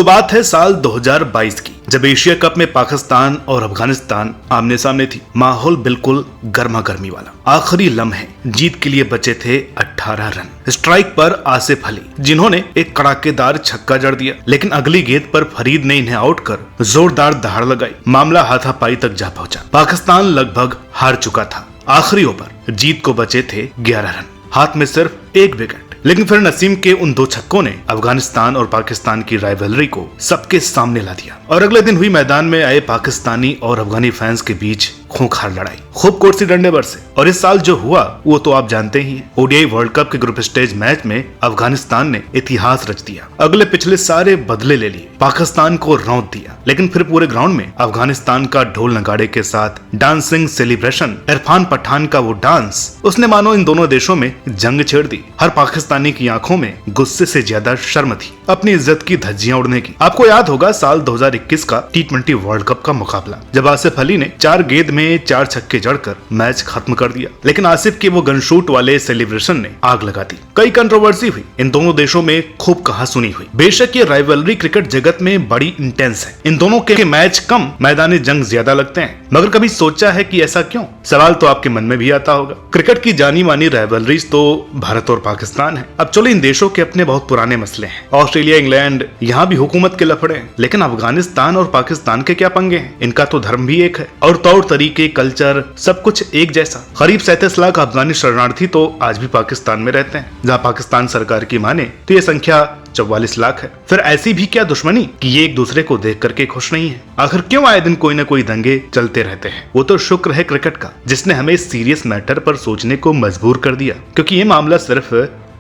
तो बात है साल 2022 की, जब एशिया कप में पाकिस्तान और अफगानिस्तान आमने सामने थी। माहौल बिल्कुल गर्मा गर्मी वाला। आखिरी लम्हे जीत के लिए बचे थे 18 रन। स्ट्राइक पर आसिफ अली, जिन्होंने एक कड़ाकेदार छक्का जड़ दिया, लेकिन अगली गेंद पर फरीद ने इन्हें आउट कर जोरदार दहाड़ लगाई। मामला हाथापाई तक जा पहुंचा। पाकिस्तान लगभग हार चुका था। आखिरी ओवर जीत को बचे थे 11 रन, हाथ में सिर्फ एक विकेट। लेकिन फिर नसीम के उन दो छक्कों ने अफगानिस्तान और पाकिस्तान की राइवलरी को सबके सामने ला दिया। और अगले दिन हुई मैदान में आए पाकिस्तानी और अफगानी फैंस के बीच खूंखार लड़ाई, खूब कोर्सी डंडे बरसे। और इस साल जो हुआ वो तो आप जानते ही हैं। ओडीआई वर्ल्ड कप के ग्रुप स्टेज मैच में अफगानिस्तान ने इतिहास रच दिया। अगले पिछले सारे बदले ले लिए, पाकिस्तान को रौंद दिया। लेकिन फिर पूरे ग्राउंड में अफगानिस्तान का ढोल नगाड़े के साथ डांसिंग सेलिब्रेशन, इरफान पठान का वो डांस, उसने मानो इन दोनों देशों में जंग छेड़ दी। हर पाकिस्तानी की आंखों में गुस्से से ज्यादा शर्म थी अपनी इज्जत की धज्जियां उड़ने की। आपको याद होगा साल 2021 का T20 वर्ल्ड कप का मुकाबला, जब आसिफ अली ने 4 गेंद में 4 छक्के जड़कर मैच खत्म कर दिया। लेकिन आसिफ के वो गनशूट वाले सेलिब्रेशन ने आग लगा दी। कई कंट्रोवर्सी हुई, इन दोनों देशों में खूब कहासुनी हुई। बेशक ये राइवलरी क्रिकेट जगत में बड़ी इंटेंस है। इन दोनों के मैच कम, मैदानी जंग ज्यादा लगते हैं। मगर कभी सोचा है कि ऐसा क्यों? सवाल तो आपके मन में भी आता होगा। क्रिकेट की जानी मानी राइवलरीज तो भारत और पाकिस्तान है। अब चलो इन देशों के अपने बहुत पुराने मसले हैं। ऑस्ट्रेलिया, इंग्लैंड, यहाँ भी हुकूमत के लफड़े हैं। लेकिन अफगानिस्तान और पाकिस्तान के क्या पंगे हैं? इनका तो धर्म भी एक है और तौर तरीके, कल्चर, सब कुछ एक जैसा। करीब 37 लाख अफगानी शरणार्थी तो आज भी पाकिस्तान में रहते हैं। जहाँ पाकिस्तान सरकार की माने तो ये संख्या 44 लाख है। फिर ऐसी भी क्या दुश्मनी कि ये एक दूसरे को देख करके खुश नहीं है? आखिर क्यों आए दिन कोई न कोई दंगे चलते रहते हैं? वो तो शुक्र है क्रिकेट का, जिसने हमें इस सीरियस मैटर पर सोचने को मजबूर कर दिया। क्योंकि ये मामला सिर्फ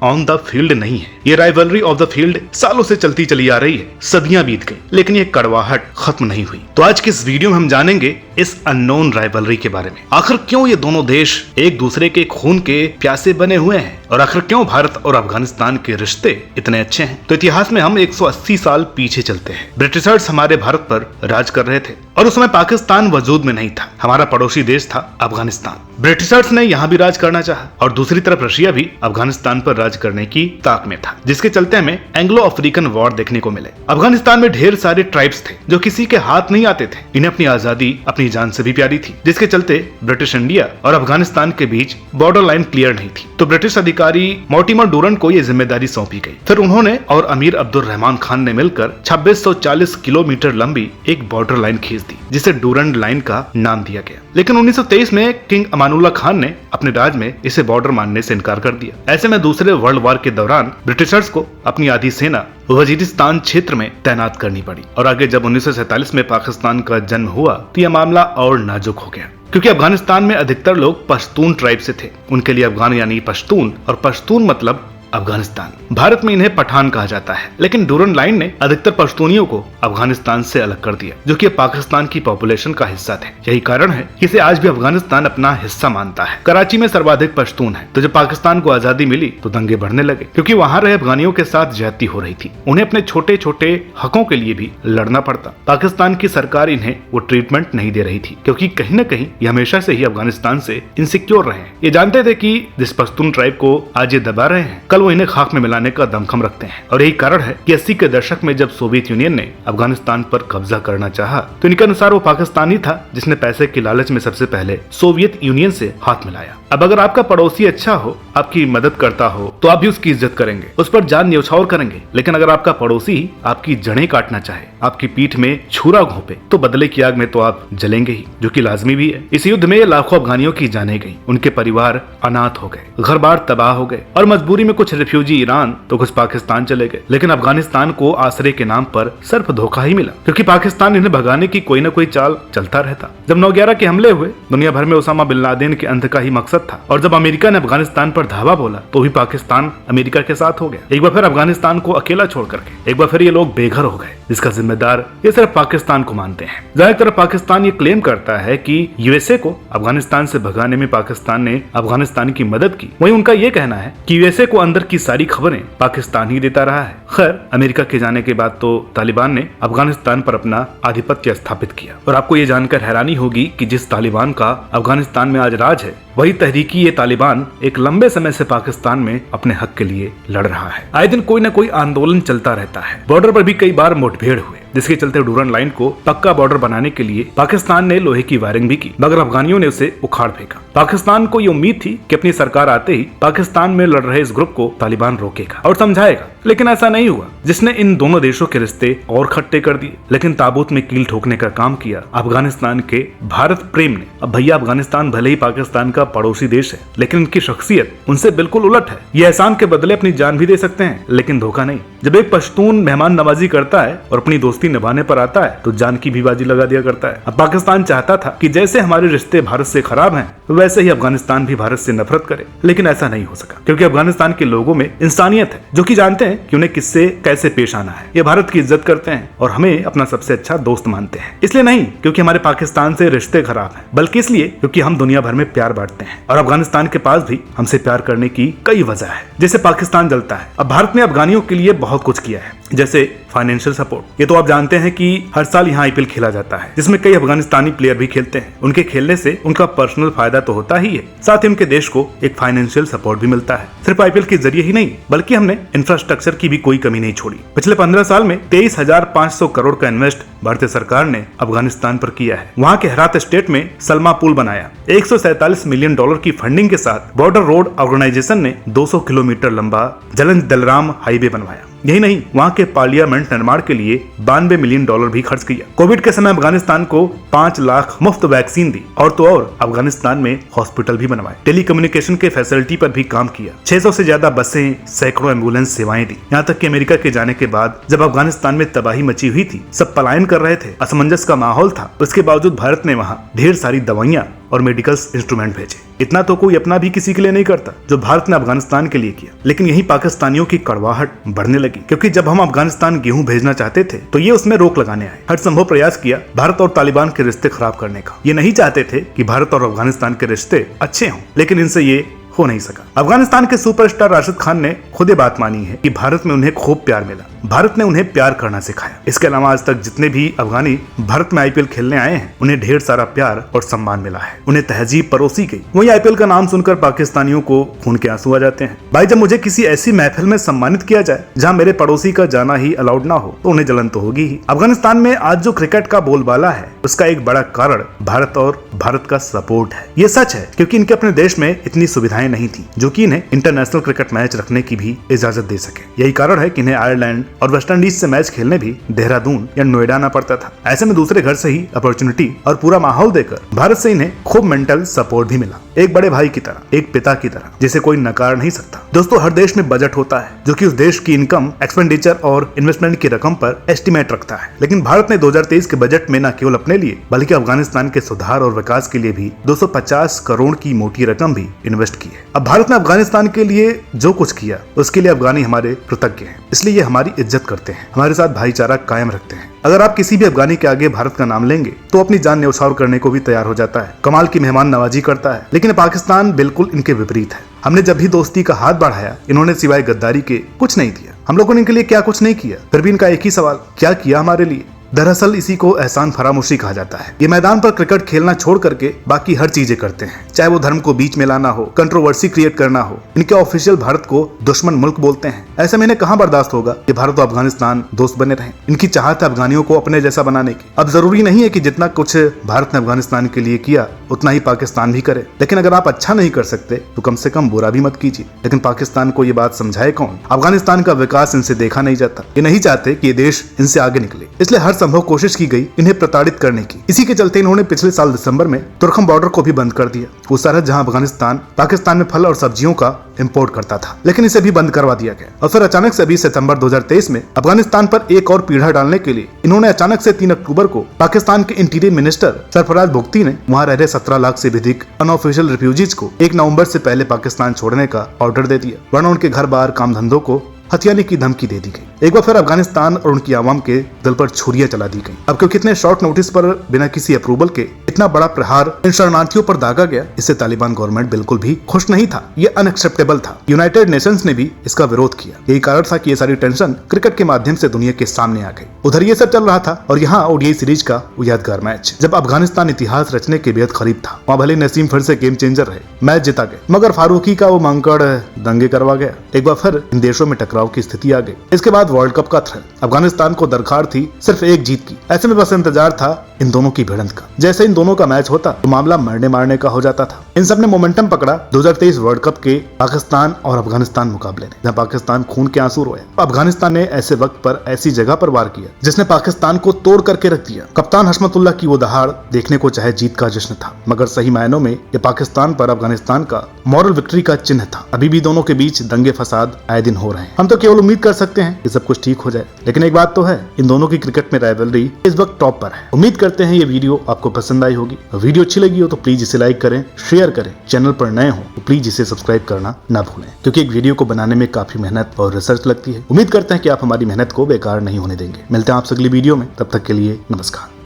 ऑन द फील्ड नहीं है, ये राइवलरी ऑफ द फील्ड सालों से चलती चली आ रही है। सदियां बीत गई, लेकिन ये कड़वाहट खत्म नहीं हुई। तो आज के इस वीडियो में हम जानेंगे इस अननोन राइवलरी के बारे में। आखिर क्यों ये दोनों देश एक दूसरे के खून के प्यासे बने हुए हैं, और आखिर क्यों भारत और अफगानिस्तान के रिश्ते इतने अच्छे हैं। तो इतिहास में हम 180 साल पीछे चलते हैं। ब्रिटिशर्स हमारे भारत पर राज कर रहे थे और उस समय पाकिस्तान वजूद में नहीं था। हमारा पड़ोसी देश था अफगानिस्तान। ब्रिटिशर्स ने यहाँ भी राज करना चाहा और दूसरी तरफ रशिया भी अफगानिस्तान पर राज करने की ताक में था, जिसके चलते हमें एंग्लो अफ्रीकन वॉर देखने को मिले। अफगानिस्तान में ढेर सारे ट्राइब्स थे जो किसी के हाथ नहीं आते थे। इन्हें अपनी आजादी अपनी जान से भी प्यारी थी, जिसके चलते ब्रिटिश इंडिया और अफगानिस्तान के बीच बॉर्डर लाइन क्लियर नहीं थी। तो ब्रिटिश अधिकारी मोर्टिमर डूरन को यह जिम्मेदारी सौंपी गई। फिर उन्होंने और अमीर अब्दुल रहमान खान ने मिलकर 2640 किलोमीटर लंबी एक बॉर्डर लाइन खींच दी, जिसे डूरन लाइन का नाम दिया गया। लेकिन 1923 में किंग अमानुल्लाह खान ने अपने राज में इसे बॉर्डर मानने से इनकार कर दिया। ऐसे में दूसरे वर्ल्ड वॉर के दौरान ब्रिटिशर्स को अपनी आधी सेना वजीरिस्तान क्षेत्र में तैनात करनी पड़ी। और आगे जब 1947 में पाकिस्तान का जन्म हुआ तो यह मामला और नाजुक हो गया, क्योंकि अफगानिस्तान में अधिकतर लोग पश्तून ट्राइब से थे। उनके लिए अफगान यानी पश्तून, और पश्तून मतलब अफगानिस्तान। भारत में इन्हें पठान कहा जाता है। लेकिन डूरन लाइन ने अधिकतर पश्तूनियों को अफगानिस्तान से अलग कर दिया, जो कि पाकिस्तान की पॉपुलेशन का हिस्सा थे। यही कारण है कि इसे आज भी अफगानिस्तान अपना हिस्सा मानता है। कराची में सर्वाधिक पश्तून है। तो जब पाकिस्तान को आजादी मिली तो दंगे बढ़ने लगे, क्योंकि वहाँ रहे अफगानियों के साथ ज्यादती हो रही थी। उन्हें अपने छोटे छोटे हकों के लिए भी लड़ना पड़ता। पाकिस्तान की सरकार इन्हें वो ट्रीटमेंट नहीं दे रही थी, क्योंकि कहीं न कहीं ये हमेशा से ही अफगानिस्तान से इनसिक्योर रहे हैं। ये जानते थे कि जिस पश्तून ट्राइब को आज ये दबा रहे हैं, कल वो इन्हें खाक में मिलाने का दमखम रखते हैं। और यही कारण है कि 80 के दशक में जब सोवियत यूनियन ने अफगानिस्तान पर कब्जा करना चाहा, तो इनके अनुसार वो पाकिस्तानी था जिसने पैसे के लालच में सबसे पहले सोवियत यूनियन से हाथ मिलाया। अब अगर आपका पड़ोसी अच्छा हो, आपकी मदद करता हो, तो आप भी उसकी इज्जत करेंगे, उस पर जान न्यौछावर करेंगे। लेकिन अगर आपका पड़ोसी ही आपकी जड़ें काटना चाहे, आपकी पीठ में छुरा घोंपे, तो बदले की आग में तो आप जलेंगे ही, जो कि लाजमी भी है। इस युद्ध में लाखों अफगानियों की जानें गई, उनके परिवार अनाथ हो गए, घर बार तबाह हो गए, और मजबूरी में कुछ रिफ्यूजी ईरान तो कुछ पाकिस्तान चले गए। लेकिन अफगानिस्तान को आसरे के नाम पर सिर्फ धोखा ही मिला, क्योंकि पाकिस्तान इन्हें भगाने की कोई न कोई चाल चलता रहता। जब 9/11 के हमले हुए, दुनिया भर में ओसामा बिन लादेन के अंत का ही मकसद था। और जब अमेरिका ने अफगानिस्तान पर धावा बोला, तो भी पाकिस्तान अमेरिका के साथ हो गया। एक बार फिर अफगानिस्तान को अकेला छोड़ करके एक बार फिर ये लोग बेघर हो गए, जिसका जिम्मेदार ये सिर्फ पाकिस्तान को मानते हैं। जहाँ एक तरफ पाकिस्तान ये क्लेम करता है कि यूएसए को अफगानिस्तान से भगाने में पाकिस्तान ने अफगानिस्तान की मदद की, वहीं उनका ये कहना है कि यूएसए को अंदर अंदर की सारी खबरें पाकिस्तान ही देता रहा है। खैर, अमेरिका के जाने के बाद तो तालिबान ने अफगानिस्तान पर अपना आधिपत्य स्थापित किया और आपको ये जानकर हैरानी होगी कि जिस तालिबान का अफगानिस्तान में आज राज है, वही तहरीकी ये तालिबान एक लंबे समय से पाकिस्तान में अपने हक के लिए लड़ रहा है। आए दिन कोई न कोई आंदोलन चलता रहता है। बॉर्डर पर भी कई बार मुठभेड़ हुए, जिसके चलते डूरन लाइन को पक्का बॉर्डर बनाने के लिए पाकिस्तान ने लोहे की वायरिंग भी की, मगर अफगानियों ने उसे उखाड़ फेंका। पाकिस्तान को ये उम्मीद थी कि अपनी सरकार आते ही पाकिस्तान में लड़ रहे इस ग्रुप को तालिबान रोकेगा और समझाएगा, लेकिन ऐसा नहीं हुआ, जिसने इन दोनों देशों के रिश्ते और खट्टे कर दिए। लेकिन ताबूत में कील ठोकने का काम किया अफगानिस्तान के भारत प्रेम ने। अब भैया, अफगानिस्तान भले ही पाकिस्तान का पड़ोसी देश है, लेकिन इनकी शख्सियत उनसे बिल्कुल उलट है। ये एहसान के बदले अपनी जान भी दे सकते हैं, लेकिन धोखा नहीं। जब एक पश्तून मेहमान नवाजी करता है और अपनी दोस्ती निभाने पर आता है तो जान की भी बाजी लगा दिया करता है। अब पाकिस्तान चाहता था कि जैसे हमारे रिश्ते भारत से खराब हैं, वैसे ही अफगानिस्तान भी भारत से नफरत करे, लेकिन ऐसा नहीं हो सका, क्योंकि अफगानिस्तान के लोगों में इंसानियत है, जो कि जानते हैं कि उन्हें किससे कैसे पेश आना है। ये भारत की इज्जत करते हैं और हमें अपना सबसे अच्छा दोस्त मानते हैं। इसलिए नहीं क्योंकि हमारे पाकिस्तान से रिश्ते खराब हैं, बल्कि इसलिए क्योंकि हम दुनिया भर में प्यार बांटते हैं और अफगानिस्तान के पास भी हमसे प्यार करने की कई वजह है। जैसे पाकिस्तान जलता है, अब भारत ने अफगानियों के लिए बहुत कुछ किया है, जैसे फाइनेंशियल सपोर्ट। ये तो आप जानते हैं कि हर साल यहाँ आईपीएल खेला जाता है, जिसमें कई अफगानिस्तानी प्लेयर भी खेलते हैं। उनके खेलने से उनका पर्सनल फायदा तो होता ही है, साथ ही उनके देश को एक फाइनेंशियल सपोर्ट भी मिलता है। सिर्फ आईपीएल के जरिए ही नहीं, बल्कि हमने इंफ्रास्ट्रक्चर की भी कोई कमी नहीं छोड़ी। पिछले 15 साल में 23,500 करोड़ का इन्वेस्ट भारतीय सरकार ने अफगानिस्तान पर किया है। वहाँ के हेरात स्टेट में सलमा पुल बनाया। 147 मिलियन डॉलर की फंडिंग के साथ बॉर्डर रोड ऑर्गेनाइजेशन ने 200 किलोमीटर लंबा जलंज दलराम हाईवे बनवाया। यही नहीं, वहाँ के पार्लियामेंट निर्माण के लिए 92 मिलियन डॉलर भी खर्च किया। कोविड के समय अफगानिस्तान को 5 लाख मुफ्त वैक्सीन दी और तो और अफगानिस्तान में हॉस्पिटल भी बनवाए। टेलीकम्युनिकेशन के फैसिलिटी पर भी काम किया। 600 से ज्यादा बसें, सैकड़ों एम्बुलेंस सेवाएं दी। यहाँ तक कि अमेरिका के जाने के बाद जब अफगानिस्तान में तबाही मची हुई थी, सब पलायन कर रहे थे, असमंजस का माहौल था, उसके बावजूद भारत ने वहाँ ढेर सारी दवाइयाँ और मेडिकल इंस्ट्रूमेंट भेजे। इतना तो कोई अपना भी किसी के लिए नहीं करता जो भारत ने अफगानिस्तान के लिए किया। लेकिन यही पाकिस्तानियों की कड़वाहट बढ़ने लगी, क्योंकि जब हम अफगानिस्तान गेहूं भेजना चाहते थे तो ये उसमें रोक लगाने आए। हर संभव प्रयास किया भारत और तालिबान के रिश्ते खराब करने का। ये नहीं चाहते थे कि भारत और अफगानिस्तान के रिश्ते अच्छे हों, लेकिन इनसे ये हो नहीं सका। अफगानिस्तान के सुपरस्टार राशिद खान ने खुद ये बात मानी है कि भारत में उन्हें खूब प्यार मिला, भारत ने उन्हें प्यार करना सिखाया। इसके अलावा आज तक जितने भी अफगानी भारत में आईपीएल खेलने आए हैं, उन्हें ढेर सारा प्यार और सम्मान मिला है, उन्हें तहजीब परोसी गई। वही आईपीएल का नाम सुनकर पाकिस्तानियों को खून के आंसू आ जाते हैं। भाई, जब मुझे किसी ऐसी महफिल में सम्मानित किया जाए जहाँ मेरे पड़ोसी का जाना ही अलाउड ना हो, तो उन्हें जलन तो होगी ही। अफगानिस्तान में आज जो क्रिकेट का बोलबाला है, उसका एक बड़ा कारण भारत और भारत का सपोर्ट है। ये सच है, क्योंकि इनके अपने देश में इतनी सुविधाएं नहीं थी जो कि इन्हें इंटरनेशनल क्रिकेट मैच रखने की भी इजाजत दे सके। यही कारण है कि इन्हें आयरलैंड और वेस्ट इंडीज से मैच खेलने भी देहरादून या नोएडा आना पड़ता था। ऐसे में दूसरे घर से ही अपॉर्चुनिटी और पूरा माहौल देकर भारत से इन्हें खूब मेंटल सपोर्ट भी मिला, एक बड़े भाई की तरह, एक पिता की तरह, जिसे कोई नकार नहीं सकता। दोस्तों, हर देश में बजट होता है जो कि उस देश की इनकम, एक्सपेंडिचर और इन्वेस्टमेंट की रकम पर एस्टिमेट रखता है। लेकिन भारत ने 2023 के बजट में न केवल अपने लिए बल्कि अफगानिस्तान के सुधार और विकास के लिए भी 250 करोड़ की मोटी रकम भी इन्वेस्ट की है। अब भारत ने अफगानिस्तान के लिए जो कुछ किया, उसके लिए अफगानी हमारे कृतज्ञ हैं, इसलिए ये हमारी इज्जत करते हैं, हमारे साथ भाईचारा कायम रखते हैं। अगर आप किसी भी अफगानी के आगे भारत का नाम लेंगे तो अपनी जान न्यौछावर करने को भी तैयार हो जाता है, कमाल की मेहमान नवाजी करता है। लेकिन पाकिस्तान बिल्कुल इनके विपरीत है। हमने जब भी दोस्ती का हाथ बढ़ाया, इन्होंने सिवाय गद्दारी के कुछ नहीं दिया। हम लोगों ने इनके लिए क्या कुछ नहीं किया, फिर भी इनका एक ही सवाल, क्या किया हमारे लिए? दरअसल इसी को एहसान फरामोशी कहा जाता है। ये मैदान पर क्रिकेट खेलना छोड़ करके बाकी हर चीजें करते हैं, चाहे वो धर्म को बीच में लाना हो, कंट्रोवर्सी क्रिएट करना हो। इनके ऑफिशियल भारत को दुश्मन मुल्क बोलते हैं। ऐसे में इन्हें कहां बर्दाश्त होगा कि भारत और अफगानिस्तान दोस्त बने रहें। इनकी चाहत है अफगानियों को अपने जैसा बनाने की। अब जरूरी नहीं है कि जितना कुछ भारत ने अफगानिस्तान के लिए किया उतना ही पाकिस्तान भी करे, लेकिन अगर आप अच्छा नहीं कर सकते तो कम से कम बुरा भी मत कीजिए। लेकिन पाकिस्तान को ये बात समझाए कौन? अफगानिस्तान का विकास इनसे देखा नहीं जाता। ये नहीं चाहते कि ये देश इनसे आगे निकले, इसलिए हर संभव कोशिश की गई इन्हें प्रताड़ित करने की। इसी के चलते इन्होंने पिछले साल दिसंबर में तुर्खम बॉर्डर को भी बंद कर दिया, वो सरहद जहां अफगानिस्तान पाकिस्तान में फल और सब्जियों का इंपोर्ट करता था, लेकिन इसे भी बंद करवा दिया गया। और फिर अचानक से 20 सितंबर 2023 में अफगानिस्तान पर एक और पीढ़ा डालने के लिए इन्होंने अचानक से 3 अक्टूबर को पाकिस्तान के इंटीरियर मिनिस्टर सरफराज भुगती ने वहां रह रहे 17 लाख से अधिक अनऑफिशियल रिफ्यूजीज को 1 नवंबर से पहले पाकिस्तान छोड़ने का ऑर्डर दे दिया, वरना उनके घर बार काम धंधों को हथियाने की धमकी दे दी गई। एक बार फिर अफगानिस्तान और उनकी आवाम के दिल पर छुरियां चला दी गई। अब क्योंकि इतने शॉर्ट नोटिस पर बिना किसी अप्रूवल के इतना बड़ा प्रहार इन शरणार्थियों पर दागा गया, इससे तालिबान गवर्नमेंट बिल्कुल भी खुश नहीं था। ये अनएक्सेप्टेबल था। यूनाइटेड नेशंस ने भी इसका विरोध किया। यही कारण था कि ये सारी टेंशन क्रिकेट के माध्यम से दुनिया के सामने आ गई। उधर ये सब चल रहा था और यहाँ ओडीआई सीरीज का वो यादगार मैच, जब अफगानिस्तान इतिहास रचने के बेहद करीब था। वहाँ भले नसीम फिर से गेम चेंजर रहे, मैच जीता गए, मगर फारूकी का वो मंकड़ दंगे करवा गया। एक बार फिर इन देशों में टकराव की स्थिति आ गई। इसके बाद वर्ल्ड कप का थ्रिल। अफगानिस्तान को दरकार थी सिर्फ एक जीत की। ऐसे में बस इंतजार था इन दोनों की भिड़ंत का। जैसे इन दोनों का मैच होता तो मामला मरने मारने का हो जाता था। इन सब ने मोमेंटम पकड़ा 2023 वर्ल्ड कप के पाकिस्तान और अफगानिस्तान मुकाबले ने, जहां पाकिस्तान खून के आंसू रोए। अफगानिस्तान ने ऐसे वक्त पर ऐसी जगह पर वार किया जिसने पाकिस्तान को तोड़ करके रख दिया। कप्तान हशमतुल्लाह की वो दहाड़ देखने को चाहे जीत का जश्न था, मगर सही मायनों में ये पाकिस्तान पर अफगानिस्तान का मॉरल विक्ट्री का चिन्ह था। अभी भी दोनों के बीच दंगे फसाद आए दिन हो रहे हैं। हम तो केवल उम्मीद कर सकते हैं कि सब कुछ ठीक हो जाए। लेकिन एक बात तो है, इन दोनों की क्रिकेट में राइवलरी इस वक्त टॉप पर है। उम्मीद करते हैं ये वीडियो आपको पसंद आई होगी। वीडियो अच्छी लगी हो तो प्लीज इसे लाइक करें, शेयर करें। चैनल पर नए हो तो प्लीज इसे सब्सक्राइब करना ना भूलें, क्योंकि एक वीडियो को बनाने में काफी मेहनत और रिसर्च लगती है। उम्मीद करते हैं कि आप हमारी मेहनत को बेकार नहीं होने देंगे। मिलते हैं आपसे अगली वीडियो में, तब तक के लिए नमस्कार।